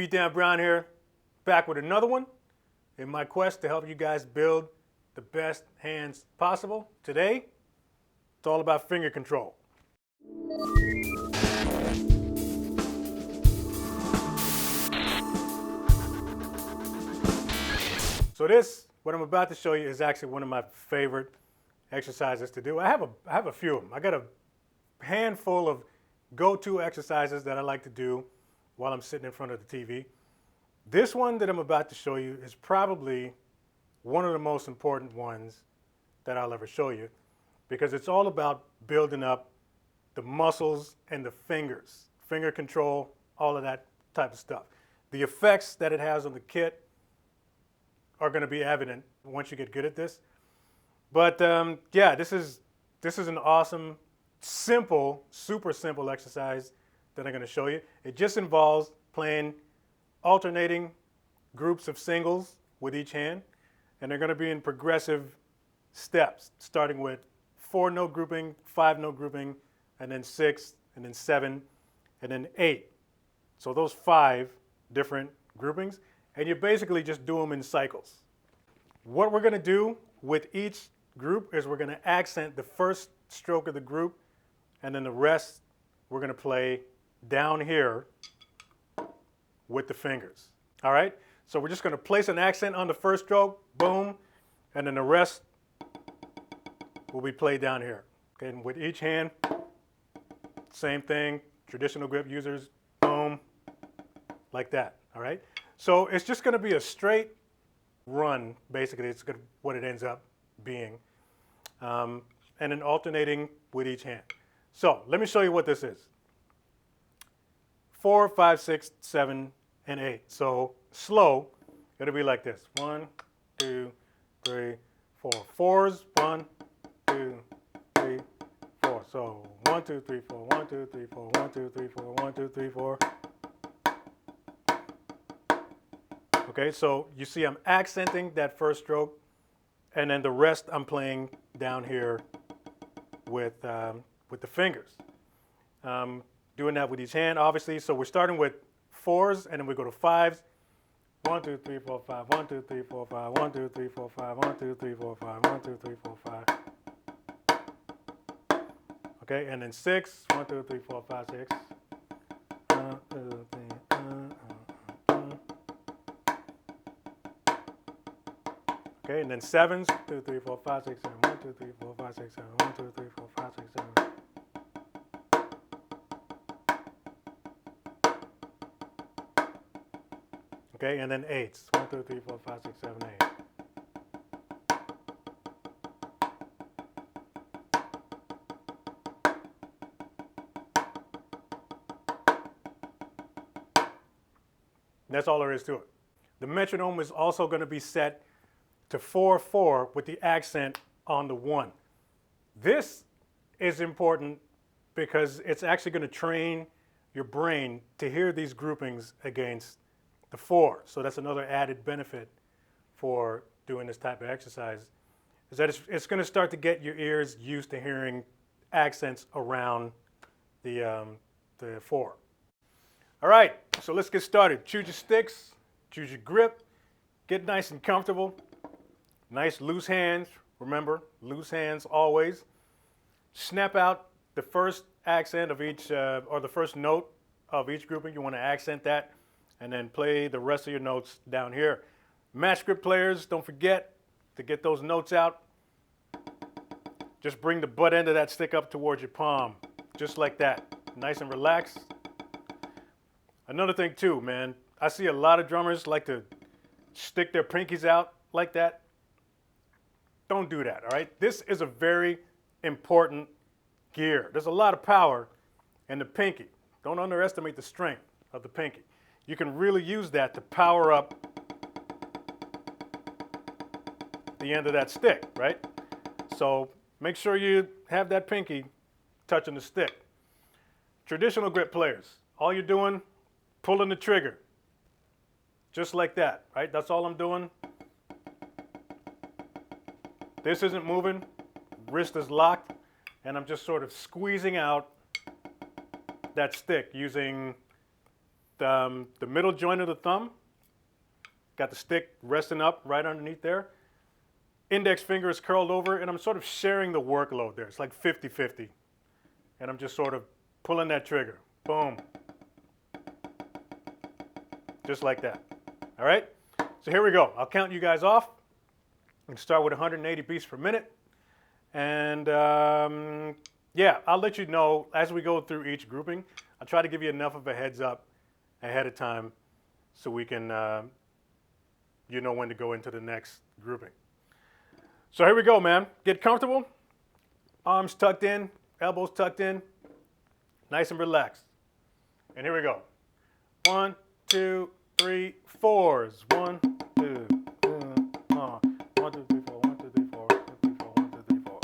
Beatdown Brown here, back with another one in my quest to help you guys build the best hands possible. Today, it's all about finger control. So what I'm about to show you is actually one of my favorite exercises to do. I have a few of them. I got a handful of go-to exercises that I like to do while I'm sitting in front of the TV. This one that I'm about to show you is probably one of the most important ones that I'll ever show you, because it's all about building up the muscles and the fingers, finger control, all of that type of stuff. The effects that it has on the kit are going to be evident once you get good at this. But yeah, this is an awesome, simple, super simple exercise that I'm going to show you. It just involves playing alternating groups of singles with each hand, and they're going to be in progressive steps, starting with 4-note grouping, 5-note grouping, and then 6, and then 7, and then 8. So those 5 different groupings, and you basically just do them in cycles. What we're going to do with each group is we're going to accent the first stroke of the group, and then the rest we're going to play down here with the fingers. All right? So we're just going to place an accent on the first stroke, boom, and then the rest will be played down here. Okay, and with each hand, same thing, traditional grip users, boom, like that. All right? So it's just going to be a straight run, basically. It's what it ends up being. And then alternating with each hand. So let me show you what this is. 4, 5, 6, 7, and 8. So slow, it'll be like this. 1, 2, 3, 4. 4s, 1, 2, 3, 4. So 1, 2, 3, 4, 1, 2, 3, 4, 1, 2, 3, 4, 1, 2, 3, 4. Okay, so you see I'm accenting that first stroke, and then the rest I'm playing down here with the fingers. Doing that with each hand, obviously. So we're starting with 4s, and then we go to 5s. 1, 2, 3, 4, 5. 1, 2, 3, 4, 5. 1, 2, 3, 4, 5. 1, 2, 3, 4, 5. 1, 2, 3, 4, 5. Okay, and then 6. 1, 2, 3, 4, 5, 6. 1, 2, 3. Okay, and then 7s. 2, 3, 4, 5, 6, 7. 1, 2, 3, 4, 5, 6, 7. 1, 2, 3, 4, 5, 6, 7. Okay, and then 8s. 1, 2, 3, 4, 5, 6, 7, 8. That's all there is to it. The metronome is also going to be set to 4/4 with the accent on the 1. This is important because it's actually going to train your brain to hear these groupings against the 4. So that's another added benefit for doing this type of exercise, is that it's going to start to get your ears used to hearing accents around the 4. All right, so let's get started. Choose your sticks, choose your grip, get nice and comfortable. Nice loose hands, remember, loose hands always. Snap out the first accent of each, or the first note of each grouping. You want to accent that, and then play the rest of your notes down here. Match grip players, don't forget to get those notes out. Just bring the butt end of that stick up towards your palm, just like that. Nice and relaxed. Another thing too, man, I see a lot of drummers like to stick their pinkies out like that. Don't do that, all right? This is a very important gear. There's a lot of power in the pinky. Don't underestimate the strength of the pinky. You can really use that to power up the end of that stick, right? So make sure you have that pinky touching the stick. Traditional grip players, all you're doing, pulling the trigger. Just like that, right? That's all I'm doing. This isn't moving, wrist is locked, and I'm just sort of squeezing out that stick using the middle joint of the thumb. Got the stick resting up right underneath there. Index finger is curled over, and I'm sort of sharing the workload there. It's like 50-50. And I'm just sort of pulling that trigger. Boom. Just like that. All right? So here we go. I'll count you guys off. We can start with 180 beats per minute. And yeah, I'll let you know as we go through each grouping. I'll try to give you enough of a heads up ahead of time so we can, you know when to go into the next grouping. So here we go, man. Get comfortable. Arms tucked in, elbows tucked in, nice and relaxed. And here we go. 1, 2, 3, 4s. 1, 2, 1, 2, 3, 4. 1, 2, 3, 4. 1, 2, 3, 4. 1, 2, 3, 4.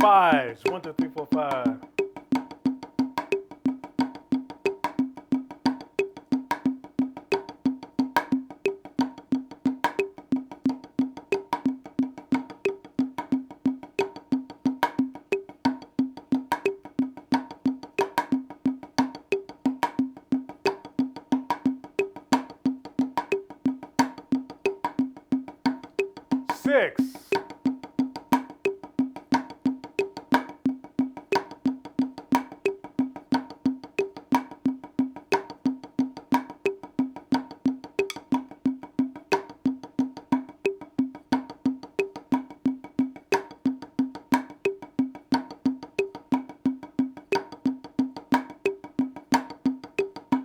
5s. 1, 2, 3, 4, 5. Six.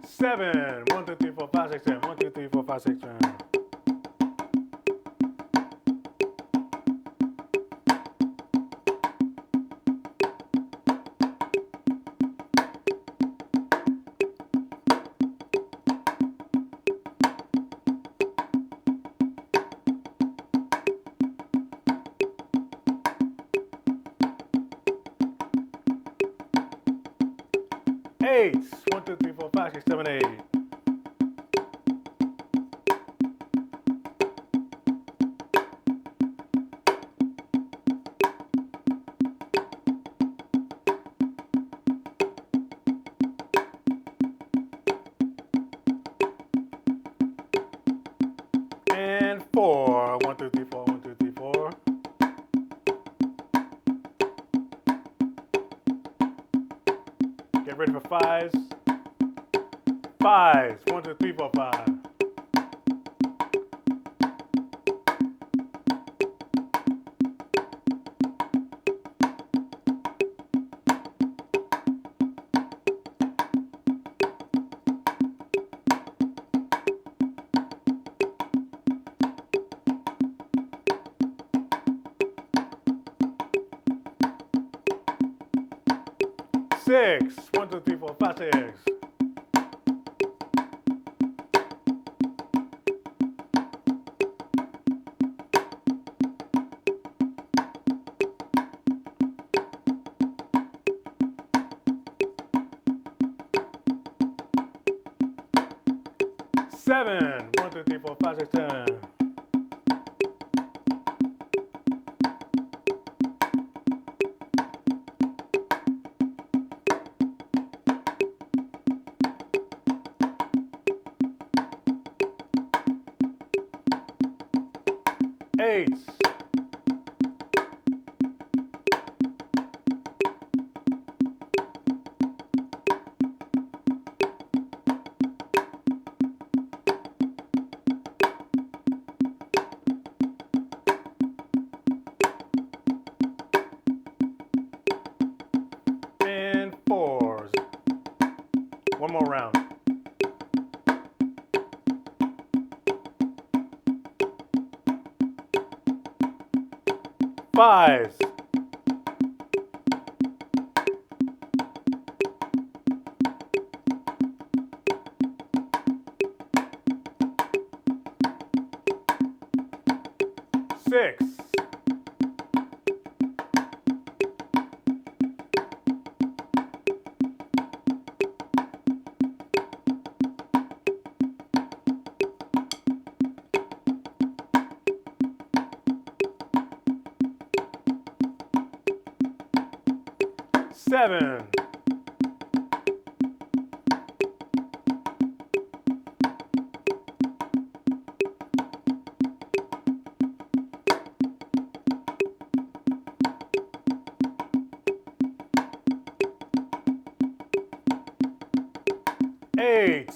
7. 1, 2, 3, 4, 5, 6, 7. 1, 2, 3, 4, 5, 6, 7. 8. 1, 2, 3, 4, 5, 6, 7, 8. 4. 1, 2, 3, 4. 1, 2, 3, 4. Get ready for 5s. 5s. 1, 2, 3, 4, 5. 6. 1, 2, 3, 4, 5, 6. 7. 1, 2, 3, 4, 5, 6, 7. 8. 4s. One more round. 5s. 6. 7. 7. Eight.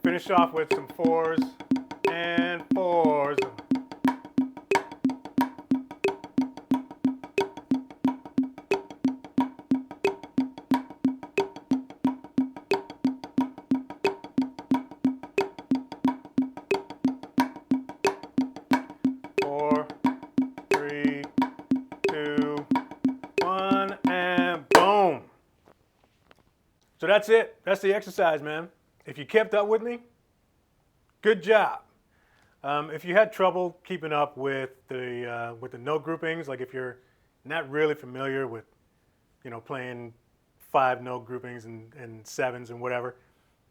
Finish off with some 4s and 4s. Four, 3, 2, 1, and boom. So that's it. That's the exercise, man. If you kept up with me, good job. If you had trouble keeping up with the note groupings, like if you're not really familiar with, playing 5 note groupings and 7s and whatever,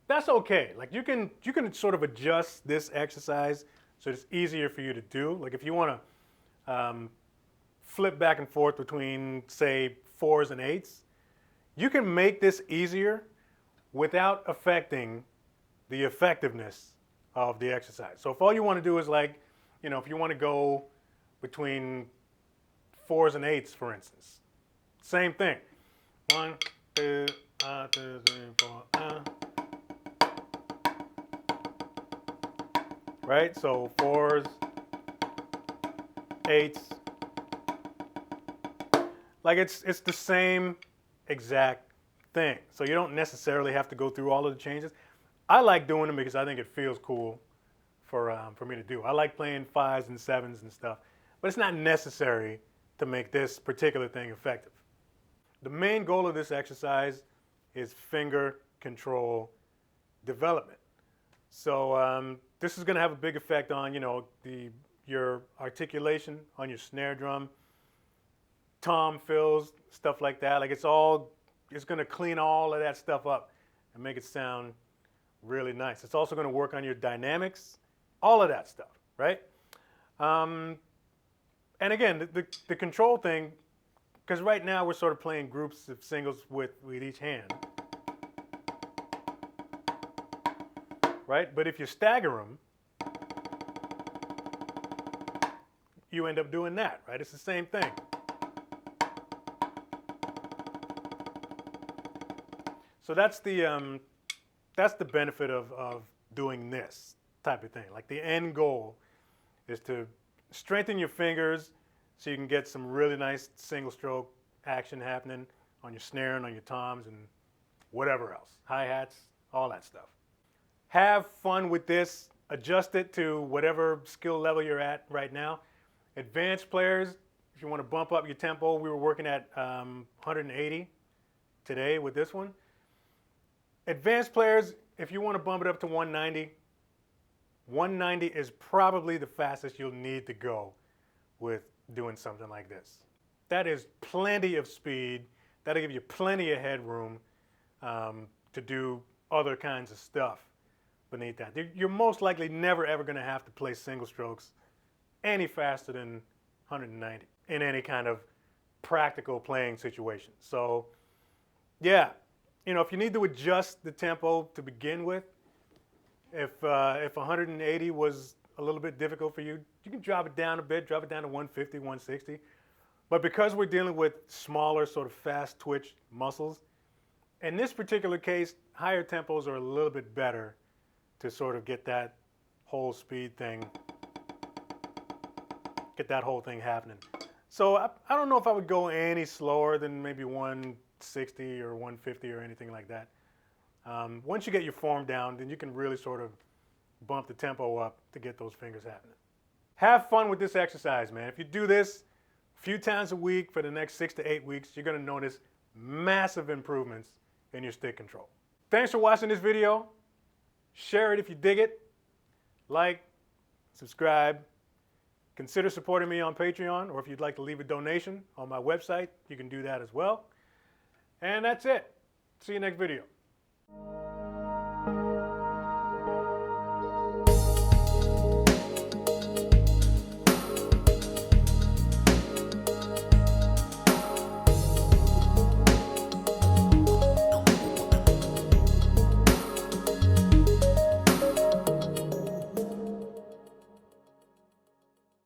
that's okay. Like you can sort of adjust this exercise so it's easier for you to do. Like if you want to flip back and forth between, say, 4s and 8s, you can make this easier without affecting the effectiveness of the exercise. So if all you want to do is if you want to go between 4s and 8s, for instance, same thing. 1, 2, 2, 3, 4, right? So 4s, 8s. Like it's the same exact thing. So you don't necessarily have to go through all of the changes. I like doing them because I think it feels cool for me to do. I like playing 5s and 7s and stuff, but it's not necessary to make this particular thing effective. The main goal of this exercise is finger control development. So this is going to have a big effect on your articulation on your snare drum, tom fills, stuff like that. Like it's going to clean all of that stuff up and make it sound really nice. It's also going to work on your dynamics, all of that stuff, right? And again, the control thing, because right now we're sort of playing groups of singles with each hand, right? But if you stagger them, you end up doing that, right? It's the same thing. So that's the benefit of doing this type of thing. Like the end goal is to strengthen your fingers so you can get some really nice single stroke action happening on your snare and on your toms and whatever else, hi-hats, all that stuff. Have fun with this. Adjust it to whatever skill level you're at right now. Advanced players, if you want to bump up your tempo, we were working at 180 today with this one. Advanced players, if you want to bump it up to 190, 190 is probably the fastest you'll need to go with doing something like this. That is plenty of speed. That'll give you plenty of headroom to do other kinds of stuff beneath that. You're most likely never ever going to have to play single strokes any faster than 190 in any kind of practical playing situation. So yeah, if you need to adjust the tempo to begin with, if 180 was a little bit difficult for you, you can drop it down a bit, drop it down to 150, 160. But because we're dealing with smaller, sort of fast twitch muscles, in this particular case, higher tempos are a little bit better to sort of get that whole speed thing, get that whole thing happening. So I don't know if I would go any slower than maybe 160 or 150 or anything like that. Once you get your form down, then you can really sort of bump the tempo up to get those fingers happening. Have fun with this exercise, man. If you do this a few times a week for the next 6 to 8 weeks, you're going to notice massive improvements in your stick control. Thanks for watching this video. Share it if you dig it. Like, subscribe, Consider supporting me on Patreon, or if you'd like to leave a donation on my website, you can do that as well. And that's it. See you next video.